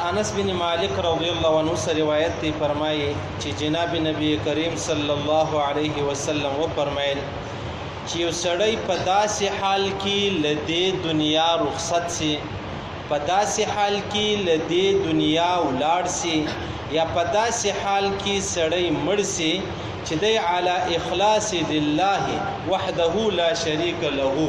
انس بن مالک رضی الله عنه سے روایت تی فرمائے کہ جناب نبی کریم صلی الله علیه وسلم و فرمایل چې یو سړی په داسې حال کې لدې دنیا رخصت سي، په داسې حال کې لدې دنیا ولاړ سي، یا په داسې حال کې سړی مړ سي چې دی علی اخلاص لله وحده لا شریک له،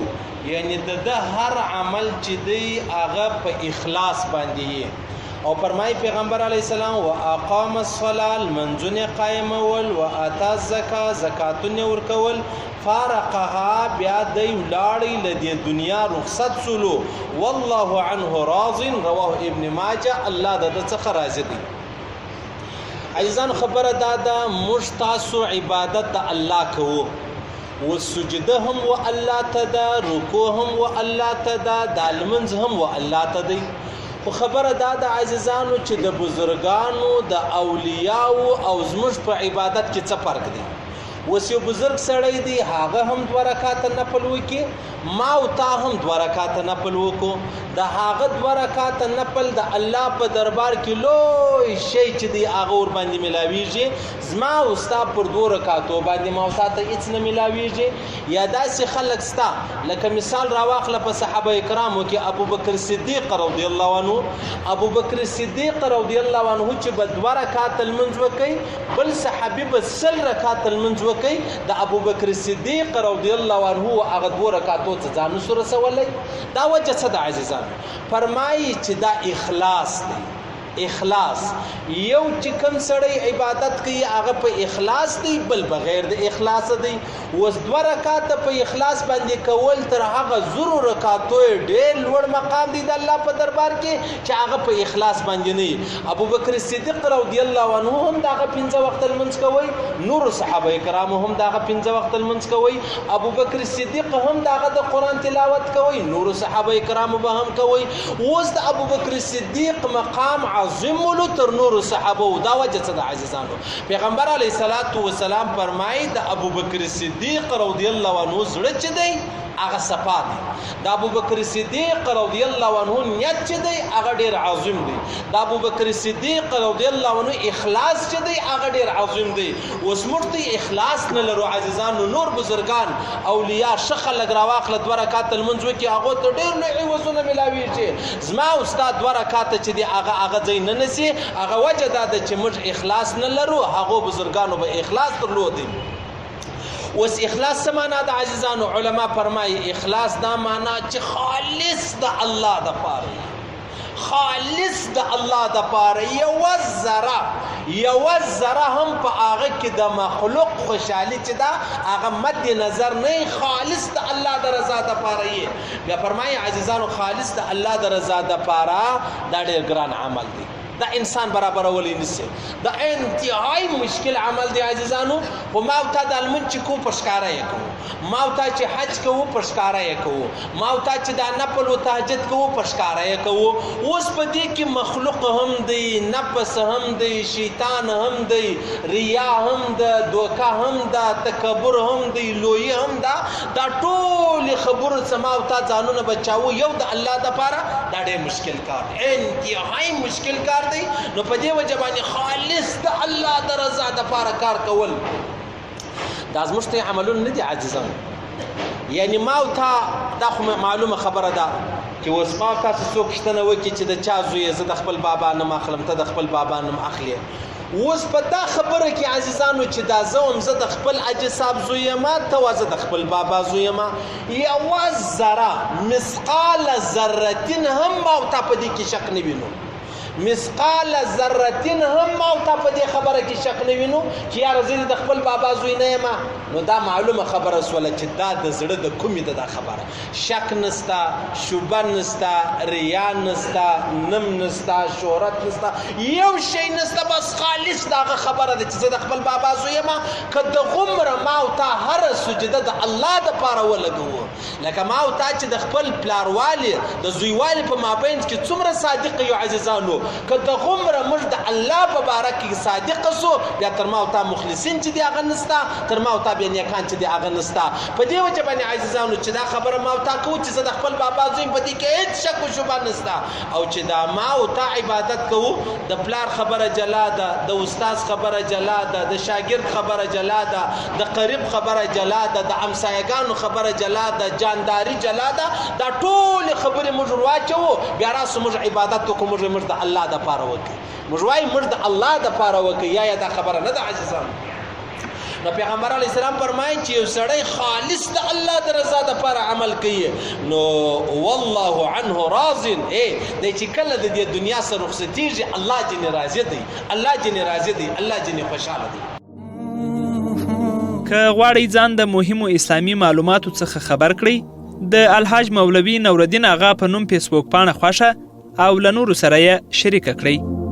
یعنی د هر عمل چې دی هغه په اخلاص باندې او فرمای پیغمبر علی السلام واقام الصلاه منځونه قائمول و اتا الزکات زکاتونه ورکول فارقها بیا دی ولاړی لدی دنیا رخصت سلو والله عنه راض رواه ابن ماجه الله د څخه راضی دی. عزیزان خبره دادا مشتاسو عبادت الله کوو و سجده هم و الله تدا رکوع هم و الله تدا دالمنز هم و الله تدی. خو خبره دا د عزیزانو چې د بزرگانو د اولیاءو او زموږ په عبادت کې څه فرق دی. اوس یو بزرگ سړی دی هغه هم 2 رکعات نفل وکي، ما او تا هم 2 رکعات نفل وکړو، د هغه 2 رکعات نفل د الله په دربار کې لوی شی چې دی هغه ور باندې ملاویږي، زما او ستا پر 2 رکعاتو باندې ما او تا ته هیڅ نه ملاویږي. یا داسې خلک ستا لکه مثال راواخله په صحابه کرامو کې ابو بکر صدیق رضی الله عنه، ابو بکر صدیق رضی الله عنه چې به 2 رکعات المنځ وکي، بل صحابي به 100 رکعات المنځ وکي، د ابو بکر صدیق رضی الله عنه هغه 2 رکعاتو ته ځان سره سوالي. دا وجه څه د عزیزان فرمایي چې دا اخلاص دی. اخلاص یو چې کوم سړی عبادت کوي هغه په اخلاص دی، بل بغیر د اخلاص دی. وس 2 رکعات په اخلاص باندې کول تر هغه 0 رکعاتو ډېر لوړ مقام دی د الله په دربار کې چې هغه په اخلاص باندې نه. ابو بکر صدیق رضی الله عنه هم دغه 5 وخت المنځ کوي، نور صحابه کرام هم دغه 5 وخت المنځ کوي، ابو بکر صدیق هم دغه د قران تلاوت کوي، نور صحابه کرام به هم کوي. اوس د ابو بکر صدیق مقام عظیم ولو تر نور صحابه. دا وجه څه د عزیزانو پیغمبر علیه الصلاۃ والسلام فرمایي د ابو بکر صدیق رضی الله عنه زړه چې دی هغه صفا دی، د ابو بکر صدیق رضی الله عنه نیت چې دی هغه ډیر عظیم دی، د ابو بکر صدیق رضی الله عنه اخلاص چې دی هغه ډیر عظیم دی. اوس مرته اخلاص نه لرو عزیزانو، نور بزرگان اولیاء شخه لګ راواخله 2 رکعات المنځ وکي هغه ته ډیر نه وزونه ملاویږي. زما استاد 2 رکعات چې دی هغه ځای نه نسی، هغه وجه دا چې موږ اخلاص نه لرو، هغه بزرگانو به اخلاص درلودي. وس اخلاص څه معنا د عزیزانو علما فرمایي اخلاص دا معنا چې خالص د الله د پاره، خالص د الله د پاره، یو ذره هم په هغه کې د مخلوق خوشحالي چې دا هغه مد نظر نه، خالص د الله د رضا د پاره یې. بیا فرمایي عزیزانو خالص د الله د رضا د پاره دا ډېر ګران عمل دی، دا انسان برابر ولی نسی، دا انتهای مشکل عمل دی عزیزانو. خو ما او تا د المنځ کو پشکاره یې کوو، ما او تا چې حج کوو پشکاره یې کوو، ما او تا چې دا نفل او تهجد کوو پشکاره یې کوو. اوس په دې کې مخلوق هم دی، نفس هم دی، شیطان هم دی، ریا هم ده، دوکه هم ده، تکبر هم دی، لوی هم ده، دا ټول خبره سما او تا ځانونه بچاو یو د الله د پاره، دا ډېر مشکل کار دی، انتهای مشکل کار دی. نو په دې وجه باندې خالص د الله د رضا د پاره کار کول دا زموږ ته عملونه نه دي عزیزان. یعنی ما او تا دا خو معلومه خبره ده چې اوس ما تاسو څوک شته نه وکړي چې د چا زوی زه د خپل بابا نوم اخلم، ته د خپل بابا نوم اخلي. اوس په دا خبره کې عزیزانو چې دا زه د خپل اجي صاحب زوی یم، ته زه د خپل بابا زوی یم، یوه ذره مثقال ذرتین هم ما او تا په دې کې شک نه وینو، مثقال ذرتین هم ما او تا په دې خبره کې شک نه وینو چې یاره زه د خپل بابا زوی نه یم. نو دا معلومه خبره سوله چې دا د زړه د کومې ده دا خبره، شک نستا، شوبه نستا، ریا نستا، نم نستا، شهرت نستا، یو شی نستا، بس خالص دغه خبره ده چې زه د خپل بابا زوی یم. که د غومره ما او تا هره سجده د الله دپاره ولګوو، لکه ما او تا چې د خپل پلاروالي د زویوالي په مابین کې څومره صادق یو عزیزانو، که دغومره موږ د الله په باره کې صادقه سو بیا تر ما او تا مخلصین چې دي هغه نسته، تر ما او تا بیا نیکان چې دي هغه نسته. په دې وجه باندې عزیزانو چې دا خبره ما او تا کوو چې زه د خپل بابا زوی یم، په دې کې هېڅ شک و شبهه نسته. او چې دا ما او تا عبادت کوو، د پلار خبره جلا ده، د استاد خبره جلا ده، د شاګرد خبره جلا ده، د قریب خبره جلا ده، د همسایګانو خبره جلا ده، جانداری جلا ده. دا ټولې خبرې موږ ورواچوو، بیا راسو موږ عبادت وکړو، موږ د الله دپاره وکړو. موږ وایو موږ د الله دپاره وکړو. یا دا خبره نه ده عزیزانو. نو پیغمبر علیه السلام فرمایي چې یو سړی خالص د الله د رضا دپاره عمل کوي نو والله عنه راض. دی چې کله د دې دنیا څخه رخصتېږي الله جنې راضي دی، الله جنې راضي دی، الله جنې خوشحاله دی. که غواړئ ځان د مهمو اسلامي معلوماتو څخه خبر کړئ، د الحاج مولوي نورالدین اغا په نوم فیسبوک پاڼه خوښه او له نورو سره یې شریکه کړئ.